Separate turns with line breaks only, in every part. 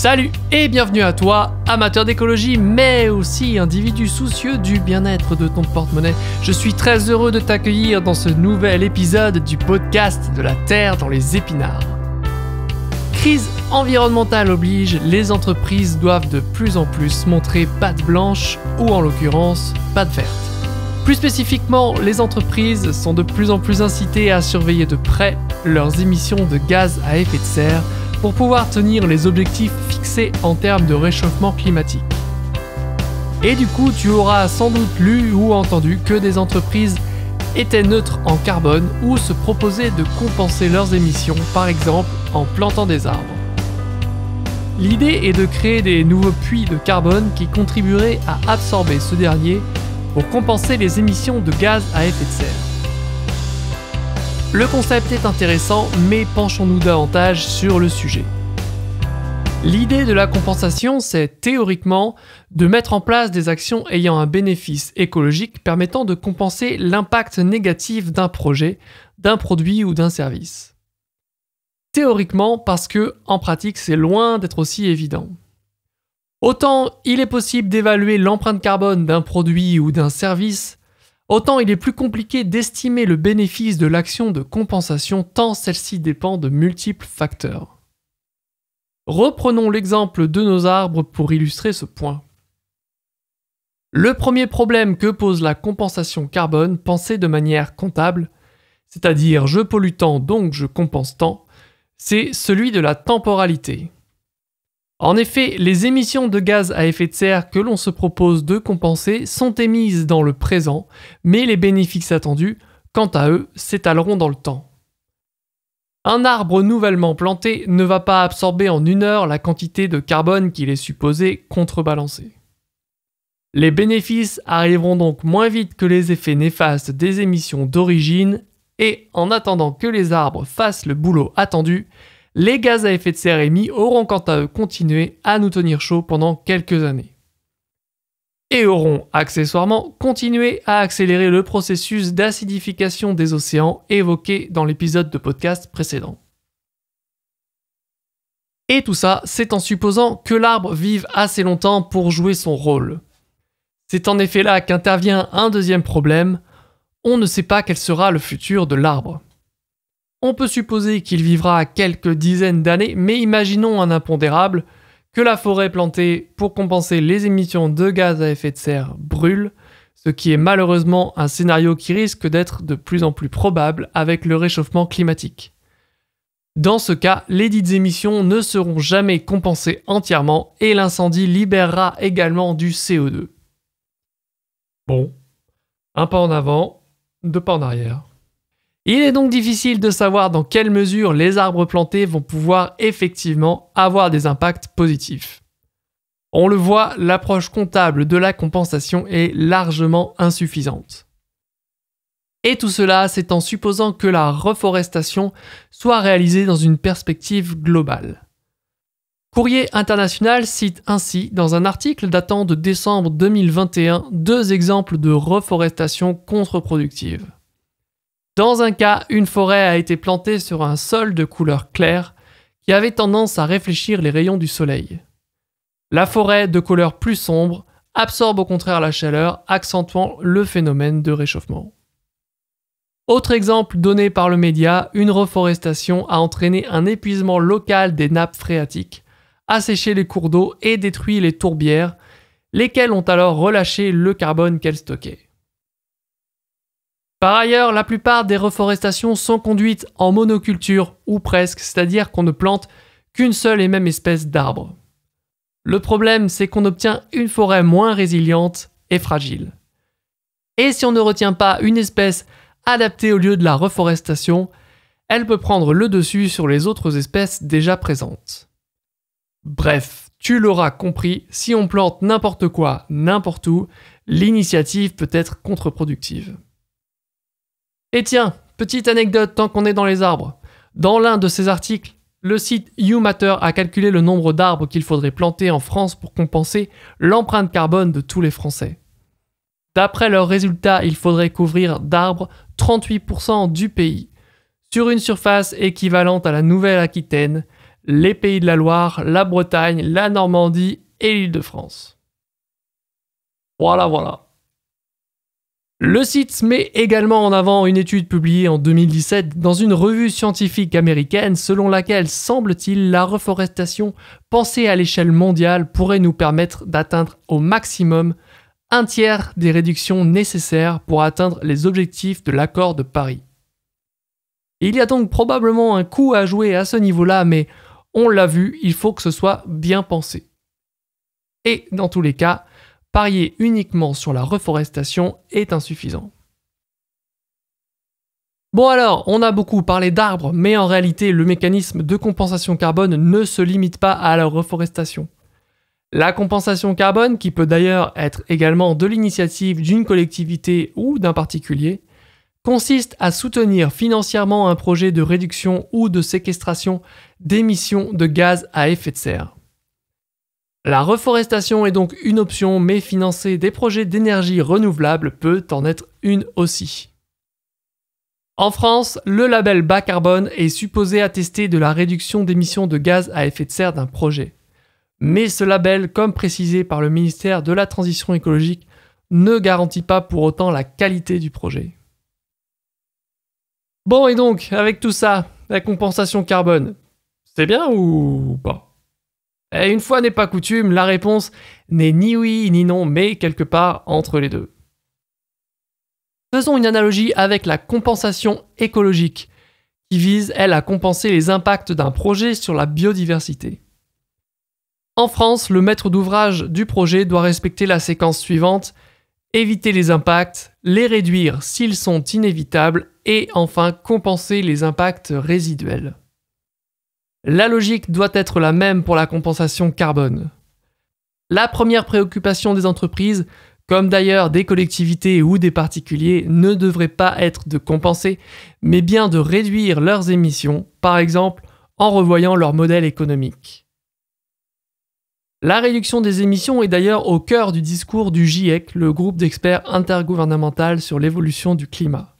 Salut et bienvenue à toi, amateur d'écologie, mais aussi individu soucieux du bien-être de ton porte-monnaie. Je suis très heureux de t'accueillir dans ce nouvel épisode du podcast de la Terre dans les épinards. Crise environnementale oblige, les entreprises doivent de plus en plus montrer patte blanche ou en l'occurrence patte verte. Plus spécifiquement, les entreprises sont de plus en plus incitées à surveiller de près leurs émissions de gaz à effet de serre pour pouvoir tenir les objectifs fixés en termes de réchauffement climatique. Et du coup, tu auras sans doute lu ou entendu que des entreprises étaient neutres en carbone ou se proposaient de compenser leurs émissions, par exemple en plantant des arbres. L'idée est de créer des nouveaux puits de carbone qui contribueraient à absorber ce dernier pour compenser les émissions de gaz à effet de serre. Le concept est intéressant, mais penchons-nous davantage sur le sujet. L'idée de la compensation, c'est théoriquement de mettre en place des actions ayant un bénéfice écologique permettant de compenser l'impact négatif d'un projet, d'un produit ou d'un service. Théoriquement, parce que, en pratique, c'est loin d'être aussi évident. Autant il est possible d'évaluer l'empreinte carbone d'un produit ou d'un service, autant il est plus compliqué d'estimer le bénéfice de l'action de compensation tant celle-ci dépend de multiples facteurs. Reprenons l'exemple de nos arbres pour illustrer ce point. Le premier problème que pose la compensation carbone pensée de manière comptable, c'est-à-dire je pollue tant donc je compense tant, c'est celui de la temporalité. En effet, les émissions de gaz à effet de serre que l'on se propose de compenser sont émises dans le présent, mais les bénéfices attendus, quant à eux, s'étaleront dans le temps. Un arbre nouvellement planté ne va pas absorber en 1 heure la quantité de carbone qu'il est supposé contrebalancer. Les bénéfices arriveront donc moins vite que les effets néfastes des émissions d'origine et, en attendant que les arbres fassent le boulot attendu, les gaz à effet de serre émis auront quant à eux continué à nous tenir chaud pendant quelques années. Et auront accessoirement continué à accélérer le processus d'acidification des océans évoqué dans l'épisode de podcast précédent. Et tout ça, c'est en supposant que l'arbre vive assez longtemps pour jouer son rôle. C'est en effet là qu'intervient un deuxième problème, on ne sait pas quel sera le futur de l'arbre. On peut supposer qu'il vivra quelques dizaines d'années, mais imaginons un impondérable, que la forêt plantée pour compenser les émissions de gaz à effet de serre brûle, ce qui est malheureusement un scénario qui risque d'être de plus en plus probable avec le réchauffement climatique. Dans ce cas, les dites émissions ne seront jamais compensées entièrement et l'incendie libérera également du CO2. Bon, un pas en avant, 2 pas en arrière. Il est donc difficile de savoir dans quelle mesure les arbres plantés vont pouvoir effectivement avoir des impacts positifs. On le voit, l'approche comptable de la compensation est largement insuffisante. Et tout cela, c'est en supposant que la reforestation soit réalisée dans une perspective globale. Courrier International cite ainsi, dans un article datant de décembre 2021, 2 exemples de reforestation contre-productive. Dans un cas, une forêt a été plantée sur un sol de couleur claire qui avait tendance à réfléchir les rayons du soleil. La forêt de couleur plus sombre absorbe au contraire la chaleur, accentuant le phénomène de réchauffement. Autre exemple donné par le média, une reforestation a entraîné un épuisement local des nappes phréatiques, asséché les cours d'eau et détruit les tourbières, lesquelles ont alors relâché le carbone qu'elles stockaient. Par ailleurs, la plupart des reforestations sont conduites en monoculture, ou presque, c'est-à-dire qu'on ne plante qu'une seule et même espèce d'arbre. Le problème, c'est qu'on obtient une forêt moins résiliente et fragile. Et si on ne retient pas une espèce adaptée au lieu de la reforestation, elle peut prendre le dessus sur les autres espèces déjà présentes. Bref, tu l'auras compris, si on plante n'importe quoi, n'importe où, l'initiative peut être contre-productive. Et tiens, petite anecdote tant qu'on est dans les arbres. Dans l'un de ces articles, le site YouMatter a calculé le nombre d'arbres qu'il faudrait planter en France pour compenser l'empreinte carbone de tous les Français. D'après leurs résultats, il faudrait couvrir d'arbres 38% du pays, sur une surface équivalente à la Nouvelle-Aquitaine, les Pays de la Loire, la Bretagne, la Normandie et l'Île-de-France. Voilà. Le site met également en avant une étude publiée en 2017 dans une revue scientifique américaine selon laquelle, semble-t-il, la reforestation pensée à l'échelle mondiale pourrait nous permettre d'atteindre au maximum un tiers des réductions nécessaires pour atteindre les objectifs de l'accord de Paris. Il y a donc probablement un coup à jouer à ce niveau-là, mais on l'a vu, il faut que ce soit bien pensé. Et dans tous les cas, parier uniquement sur la reforestation est insuffisant. Bon alors, on a beaucoup parlé d'arbres, mais en réalité, le mécanisme de compensation carbone ne se limite pas à la reforestation. La compensation carbone, qui peut d'ailleurs être également de l'initiative d'une collectivité ou d'un particulier, consiste à soutenir financièrement un projet de réduction ou de séquestration d'émissions de gaz à effet de serre. La reforestation est donc une option, mais financer des projets d'énergie renouvelable peut en être une aussi. En France, le label bas carbone est supposé attester de la réduction d'émissions de gaz à effet de serre d'un projet. Mais ce label, comme précisé par le ministère de la Transition écologique, ne garantit pas pour autant la qualité du projet. Bon, et donc, avec tout ça, la compensation carbone, c'est bien ou pas ? Et une fois n'est pas coutume, la réponse n'est ni oui ni non, mais quelque part entre les deux. Faisons une analogie avec la compensation écologique, qui vise, elle, à compenser les impacts d'un projet sur la biodiversité. En France, le maître d'ouvrage du projet doit respecter la séquence suivante: éviter les impacts, les réduire s'ils sont inévitables, et enfin compenser les impacts résiduels. La logique doit être la même pour la compensation carbone. La première préoccupation des entreprises, comme d'ailleurs des collectivités ou des particuliers, ne devrait pas être de compenser, mais bien de réduire leurs émissions, par exemple en revoyant leur modèle économique. La réduction des émissions est d'ailleurs au cœur du discours du GIEC, le groupe d'experts intergouvernemental sur l'évolution du climat.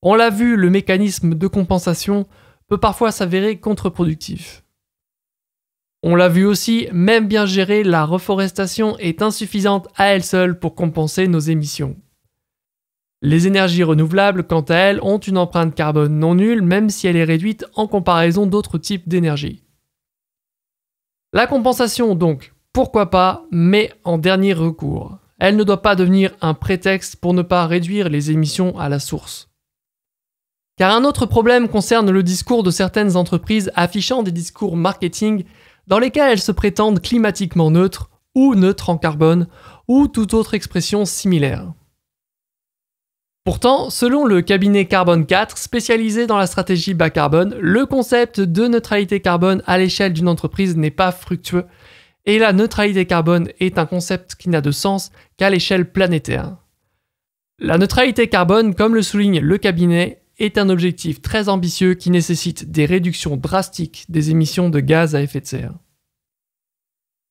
On l'a vu, le mécanisme de compensation peut parfois s'avérer contre-productif. On l'a vu aussi, même bien gérée, la reforestation est insuffisante à elle seule pour compenser nos émissions. Les énergies renouvelables, quant à elles, ont une empreinte carbone non nulle, même si elle est réduite en comparaison d'autres types d'énergie. La compensation, donc, pourquoi pas, mais en dernier recours. Elle ne doit pas devenir un prétexte pour ne pas réduire les émissions à la source. Car un autre problème concerne le discours de certaines entreprises affichant des discours marketing dans lesquels elles se prétendent climatiquement neutres ou neutres en carbone ou toute autre expression similaire. Pourtant, selon le cabinet Carbone 4, spécialisé dans la stratégie bas carbone, le concept de neutralité carbone à l'échelle d'une entreprise n'est pas fructueux et la neutralité carbone est un concept qui n'a de sens qu'à l'échelle planétaire. La neutralité carbone, comme le souligne le cabinet, est un objectif très ambitieux qui nécessite des réductions drastiques des émissions de gaz à effet de serre.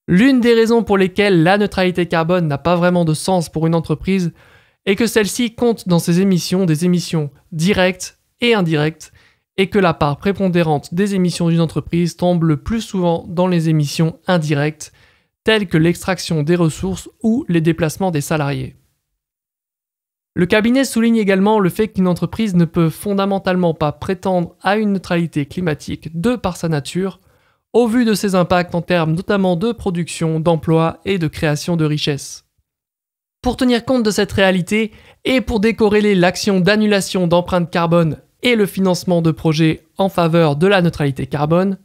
L'une des raisons pour lesquelles la neutralité carbone n'a pas vraiment de sens pour une entreprise est que celle-ci compte dans ses émissions des émissions directes et indirectes et que la part prépondérante des émissions d'une entreprise tombe le plus souvent dans les émissions indirectes, telles que l'extraction des ressources ou les déplacements des salariés. Le cabinet souligne également le fait qu'une entreprise ne peut fondamentalement pas prétendre à une neutralité climatique de par sa nature, au vu de ses impacts en termes notamment de production, d'emploi et de création de richesses. Pour tenir compte de cette réalité et pour décorréler l'action d'annulation d'empreinte carbone et le financement de projets en faveur de la neutralité carbone,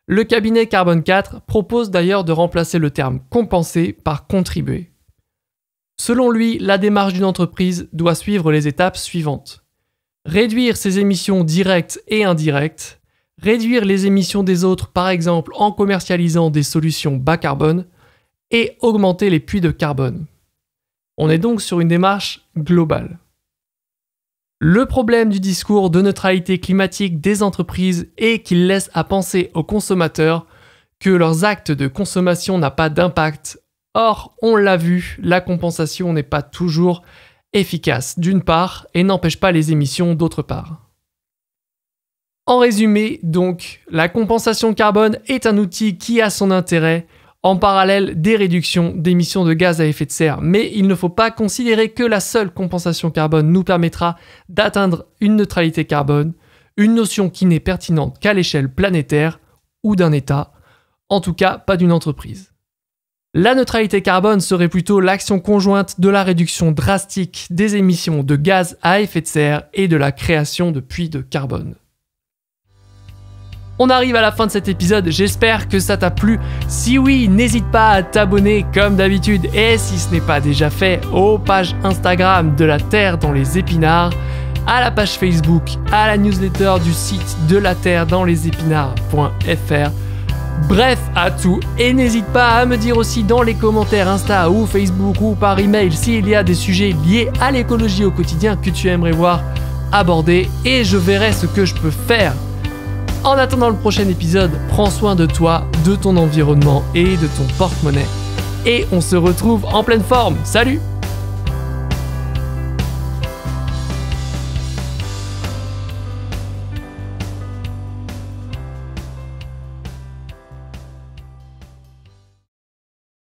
le cabinet Carbone 4 propose d'ailleurs de remplacer le terme « compenser » par « contribuer ». Selon lui, la démarche d'une entreprise doit suivre les étapes suivantes. Réduire ses émissions directes et indirectes, réduire les émissions des autres par exemple en commercialisant des solutions bas carbone, et augmenter les puits de carbone. On est donc sur une démarche globale. Le problème du discours de neutralité climatique des entreprises est qu'il laisse à penser aux consommateurs que leurs actes de consommation n'ont pas d'impact. Or, on l'a vu, la compensation n'est pas toujours efficace d'une part et n'empêche pas les émissions d'autre part. En résumé, donc, la compensation carbone est un outil qui a son intérêt en parallèle des réductions d'émissions de gaz à effet de serre. Mais il ne faut pas considérer que la seule compensation carbone nous permettra d'atteindre une neutralité carbone, une notion qui n'est pertinente qu'à l'échelle planétaire ou d'un État, en tout cas pas d'une entreprise. La neutralité carbone serait plutôt l'action conjointe de la réduction drastique des émissions de gaz à effet de serre et de la création de puits de carbone. On arrive à la fin de cet épisode, j'espère que ça t'a plu. Si oui, n'hésite pas à t'abonner comme d'habitude et si ce n'est pas déjà fait, aux pages Instagram de la Terre dans les épinards, à la page Facebook, à la newsletter du site de la Terre dans les épinards.fr. Bref, à tout, et n'hésite pas à me dire aussi dans les commentaires Insta ou Facebook ou par email s'il y a des sujets liés à l'écologie au quotidien que tu aimerais voir abordés et je verrai ce que je peux faire. En attendant le prochain épisode, prends soin de toi, de ton environnement et de ton porte-monnaie. Et on se retrouve en pleine forme. Salut!